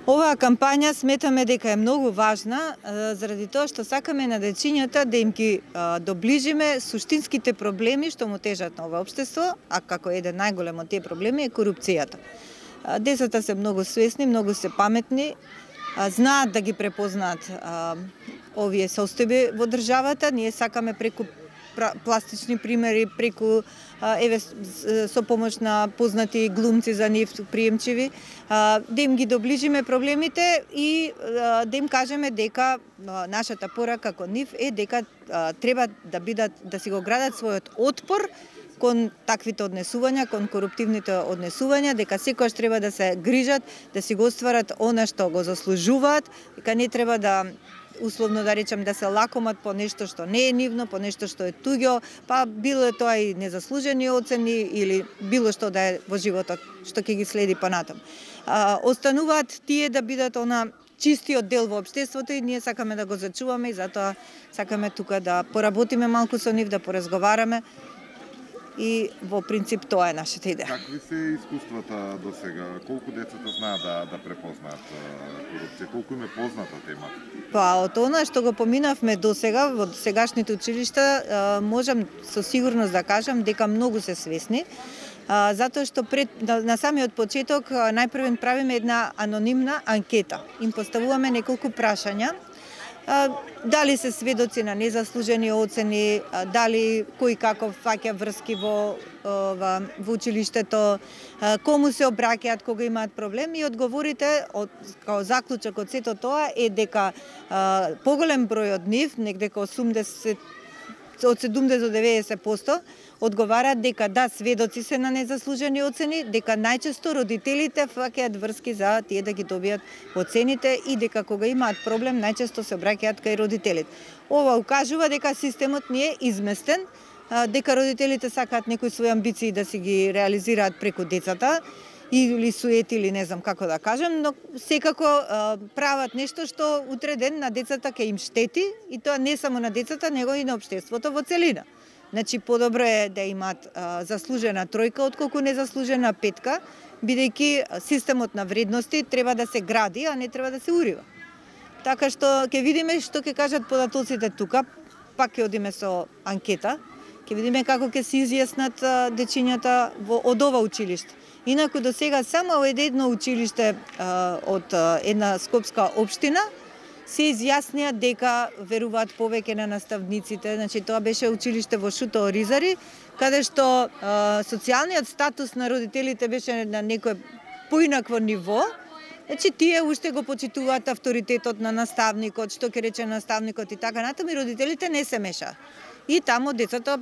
Оваа кампања сметаме дека е многу важна заради тоа што сакаме на дечињата да им ги доближиме суштинските проблеми што му тежат на ова општество, а како еден најголем од тие проблеми е корупцијата. Децата се многу свесни, многу се паметни, знаат да ги препознаат овие состојби во државата. Ние сакаме преку пластични примери, преку со помош на познати глумци за нив приемчиви, да им ги доближиме проблемите и да им кажеме дека нашата порака кон нив е дека треба да си го градат својот отпор кон таквите однесувања, кон коруптивните однесувања, дека секогаш треба да се грижат, да си го остварат она што го заслужуваат, дека не треба да условно да речем да се лакомат по нешто што не е нивно, по нешто што е туѓо, па било тоа и незаслужени оцени или било што да е во животот што ќе ги следи понатаму. Остануваат тие да бидат чистиот дел во општеството и ние сакаме да го зачуваме и затоа сакаме тука да поработиме малку со нив, да поразговараме. И во принцип тоа е нашата идеја. Какви се искуствата до сега? Колку децата знаат да препознаат корупција? Колку им е позната темата? Па, од она што го поминавме до сега во сегашните училишта, можам со сигурност да кажам дека многу се свесни, затоа што на самиот почеток најпрво правиме една анонимна анкета. Им поставуваме неколку прашања. Дали се сведоци на незаслужени оцени, дали кој како фаќа врски во училиштето, кому се обраќаат кога имаат проблем, и одговорите као заклучок од сето тоа е дека поголем број од нив, некако од 70 до 90%, одговараат дека да, сведоци се на незаслужени оцени, дека најчесто родителите фаќаат врски за тие да ги добијат оцените и дека кога имаат проблем најчесто се обраќаат кај родителите. Ова укажува дека системот не е изместен, дека родителите сакаат некои своји амбиции да си ги реализираат преку децата или суети или не знам како да кажем, но секако прават нешто што утре ден на децата ќе им штети, и тоа не само на децата, него и на општеството во целина. Значи, подобро е да имаат заслужена тројка отколку незаслужена петка, бидејќи системот на вредности треба да се гради, а не треба да се урива. Така што ќе видиме што ќе кажат податоците тука, пак ќе одиме со анкета, ќе видиме како ќе се изјаснат дечињата од ова училиште. Инаку до сега само едно училиште од една скопска општина се изјаснија дека веруваат повеќе на наставниците. Значи, тоа беше училиште во Шуто Оризари, каде што социјалниот статус на родителите беше на некое поинакво ниво. Значи, тие уште го почитуваат авторитетот на наставникот, што ќе рече наставникот и така натаму, и родителите не се меша. И таму децата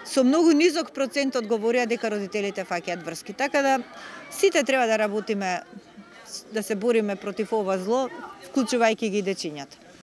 со многу низок процент одговорија дека родителите фаќаат врски. Така да сите треба да работиме, да се бориме против ова зло, вклучувајќи ги дечињата.